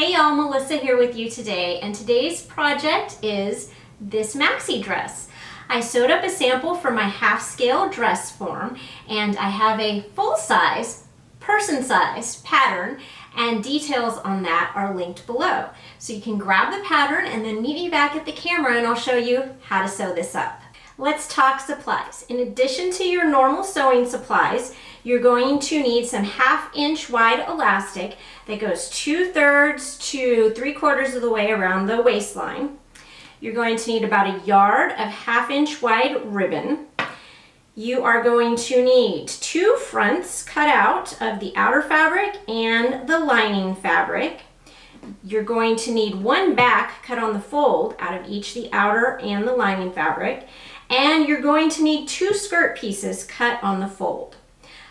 Hey y'all, Melissa here with you today, and today's project is this maxi dress. I sewed up a sample for my half-scale dress form, and I have a full-size, person-size pattern, and details on that are linked below. So you can grab the pattern and then meet me back at the camera and I'll show you how to sew this up. Let's talk supplies. In addition to your normal sewing supplies, you're going to need some 1/2 inch wide elastic that goes 2/3 to 3/4 of the way around the waistline. You're going to need about 1 yard of 1/2 inch wide ribbon. You are going to need 2 fronts cut out of the outer fabric and the lining fabric. You're going to need 1 back cut on the fold out of each the outer and the lining fabric. And you're going to need 2 skirt pieces cut on the fold.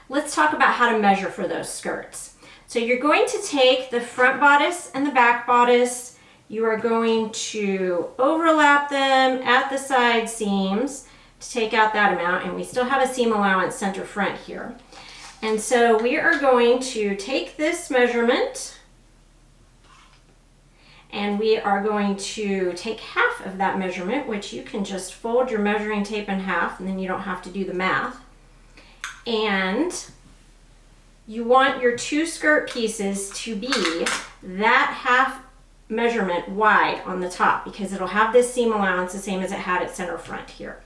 Let's talk about how to measure for those skirts. So you're going to take the front bodice and the back bodice. You are going to overlap them at the side seams to take out that amount, and we still have a seam allowance center front here. And so we are going to take this measurement and we are going to take half of that measurement, which you can just fold your measuring tape in half and then you don't have to do the math. And you want your 2 skirt pieces to be that half measurement wide on the top because it'll have this seam allowance the same as it had at center front here.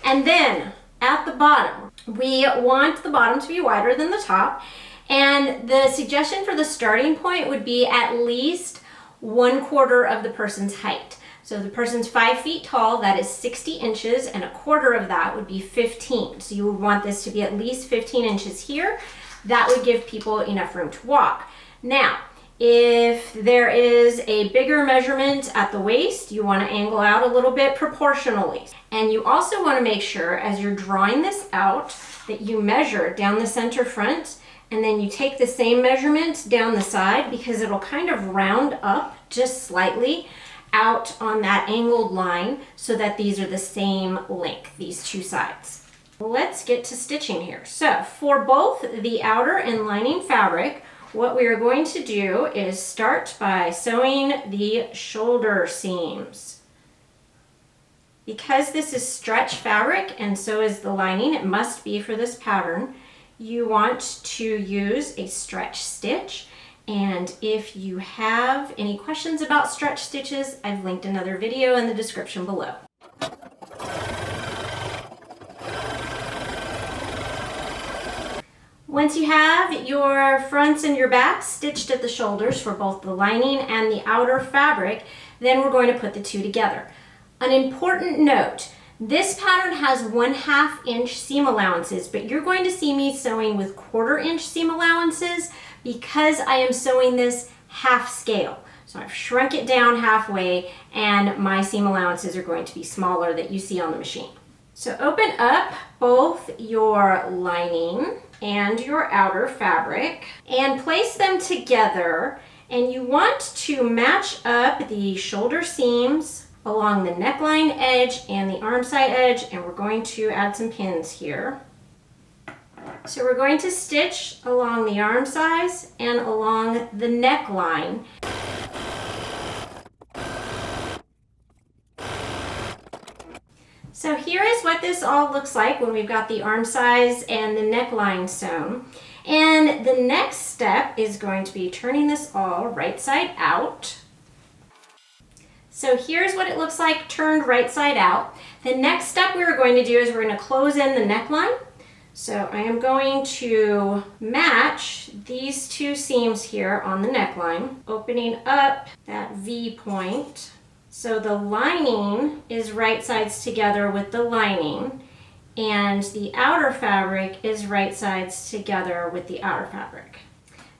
And then at the bottom, we want the bottom to be wider than the top. And the suggestion for the starting point would be at least 1/4 of the person's height. So if the person's 5 feet tall, that is 60 inches, and 1/4 of that would be 15. So you would want this to be at least 15 inches here. That would give people enough room to walk. Now, if there is a bigger measurement at the waist, you want to angle out a little bit proportionally. And you also want to make sure as you're drawing this out that you measure down the center front, and then you take the same measurement down the side because it'll kind of round up just slightly out on that angled line so that these are the same length, these 2 sides. Let's get to stitching here. So for both the outer and lining fabric, what we are going to do is start by sewing the shoulder seams. Because this is stretch fabric and so is the lining, it must be for this pattern, you want to use a stretch stitch. And if you have any questions about stretch stitches, I've linked another video in the description below. Once you have your fronts and your backs stitched at the shoulders for both the lining and the outer fabric, then we're going to put the 2 together. An important note, this pattern has 1/2 inch seam allowances, but you're going to see me sewing with 1/4 inch seam allowances because I am sewing this half scale. So I've shrunk it down halfway and my seam allowances are going to be smaller that you see on the machine. So open up both your lining and your outer fabric and place them together, and you want to match up the shoulder seams along the neckline edge and the arm side edge, and we're going to add some pins here. So we're going to stitch along the arm size and along the neckline. So here is what this all looks like when we've got the arm size and the neckline sewn. And the next step is going to be turning this all right side out. So here's what it looks like turned right side out. The next step we're going to do is we're going to close in the neckline. So I am going to match these 2 seams here on the neckline, opening up that V point. So the lining is right sides together with the lining, and the outer fabric is right sides together with the outer fabric.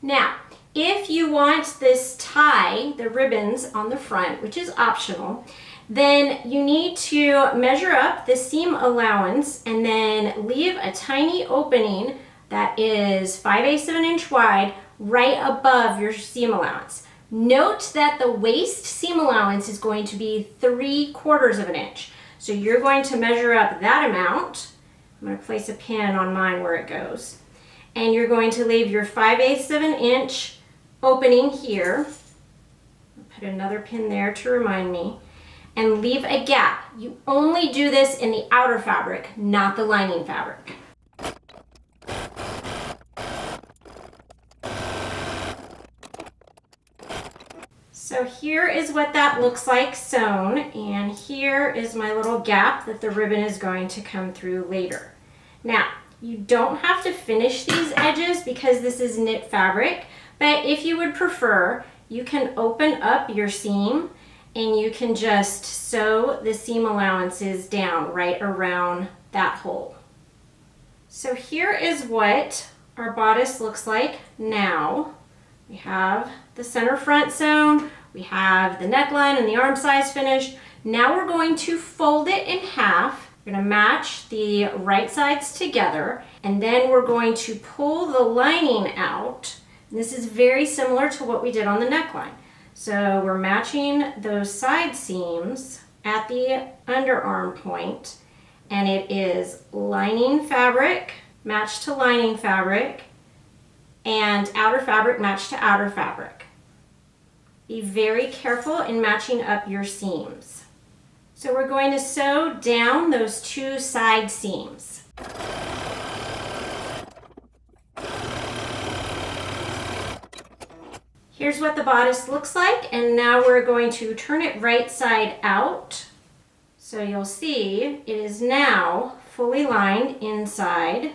Now, if you want this tie, the ribbons on the front, which is optional, then you need to measure up the seam allowance and then leave a tiny opening that is 5/8 of an inch wide right above your seam allowance. Note that the waist seam allowance is going to be 3/4 of an inch. So you're going to measure up that amount. I'm going to place a pin on mine where it goes. And you're going to leave your 5/8 of an inch opening here Put another pin there to remind me. And leave a gap. You only do this in the outer fabric, not the lining fabric. So here is what that looks like sewn, and here is my little gap that the ribbon is going to come through later. Now, you don't have to finish these edges because this is knit fabric, but if you would prefer, you can open up your seam and you can just sew the seam allowances down right around that hole. So here is what our bodice looks like now. We have the center front sewn, we have the neckline and the arm size finished. Now we're going to fold it in half. We're going to match the right sides together, and then we're going to pull the lining out. And this is very similar to what we did on the neckline. So we're matching those side seams at the underarm point, and it is lining fabric matched to lining fabric and outer fabric matched to outer fabric. Be very careful in matching up your seams. So we're going to sew down those two side seams. Here's what the bodice looks like, and now we're going to turn it right side out. So you'll see it is now fully lined inside,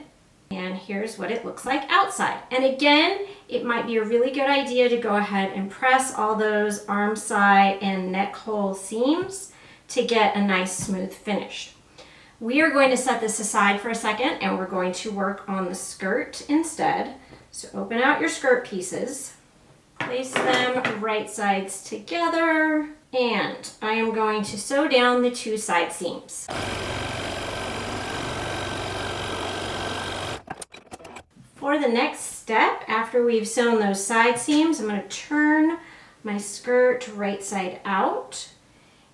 and here's what it looks like outside. And again, it might be a really good idea to go ahead and press all those arm side and neck hole seams to get a nice smooth finish. We are going to set this aside for a second, and we're going to work on the skirt instead. So open out your skirt pieces. Place them right sides together, and I am going to sew down the two side seams. For the next step, after we've sewn those side seams, I'm going to turn my skirt right side out,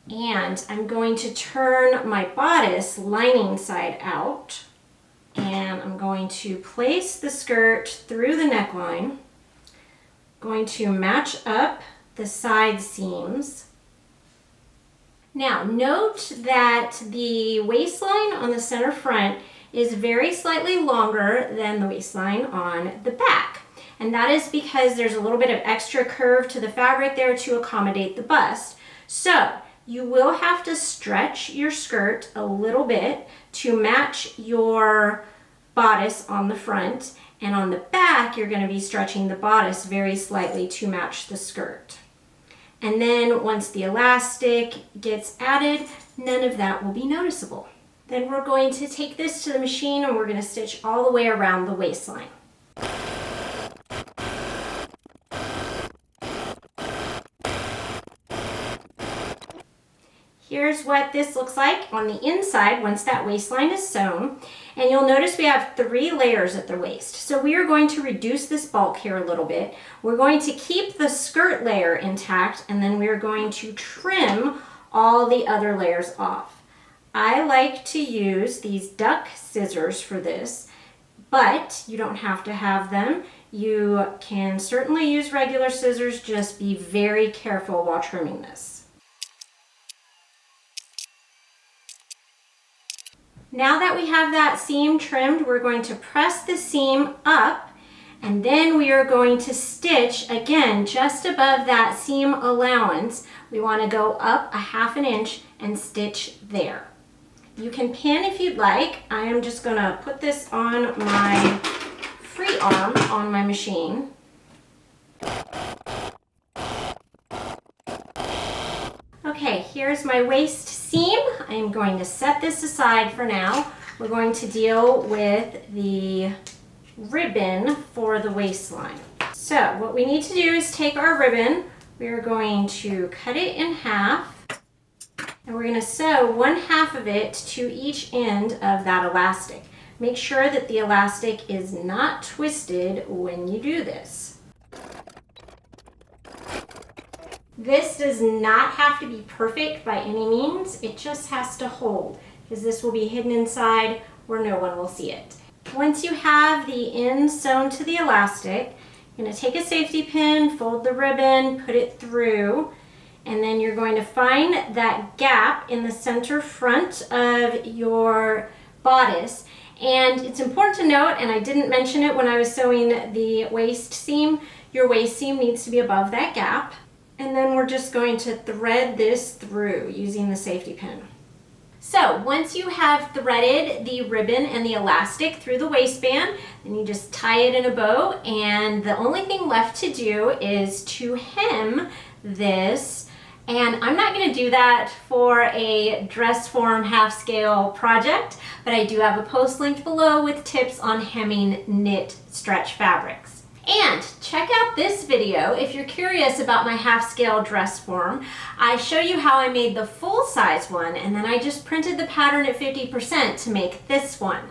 and I'm going to turn my bodice lining side out, and I'm going to place the skirt through the neckline. Going to match up the side seams. Now note that the waistline on the center front is very slightly longer than the waistline on the back, and that is because there's a little bit of extra curve to the fabric there to accommodate the bust. So you will have to stretch your skirt a little bit to match your bodice on the front, and on the back you're going to be stretching the bodice very slightly to match the skirt. And then once the elastic gets added, none of that will be noticeable. Then we're going to take this to the machine and we're going to stitch all the way around the waistline. Here's what this looks like on the inside once that waistline is sewn. And you'll notice we have 3 layers at the waist. So we are going to reduce this bulk here a little bit. We're going to keep the skirt layer intact, and then we're going to trim all the other layers off. I like to use these duck scissors for this, but you don't have to have them. You can certainly use regular scissors, just be very careful while trimming this. Now that we have that seam trimmed, we're going to press the seam up, and then we are going to stitch again just above that seam allowance. We want to go up a ½ inch and stitch there. You can pin if you'd like. I am just going to put this on my free arm on my machine. Okay, here's my waist seam. I'm going to set this aside for now. We're going to deal with the ribbon for the waistline. So what we need to do is take our ribbon, we're going to cut it in half, and we're going to sew 1/2 of it to each end of that elastic. Make sure that the elastic is not twisted when you do this. This does not have to be perfect by any means. It just has to hold, because this will be hidden inside where no one will see it. Once you have the end sewn to the elastic, You're going to take a safety pin, fold the ribbon, put it through, and then you're going to find that gap in the center front of your bodice. And it's important to note, and I didn't mention it when I was sewing the waist seam, your waist seam needs to be above that gap. And then we're just going to thread this through using the safety pin. So once you have threaded the ribbon and the elastic through the waistband, then you just tie it in a bow, and the only thing left to do is to hem this. And I'm not going to do that for a dress form half scale project, but I do have a post linked below with tips on hemming knit stretch fabrics. And check out this video if you're curious about my half scale dress form. I show you how I made the full size one, and then I just printed the pattern at 50% to make this one.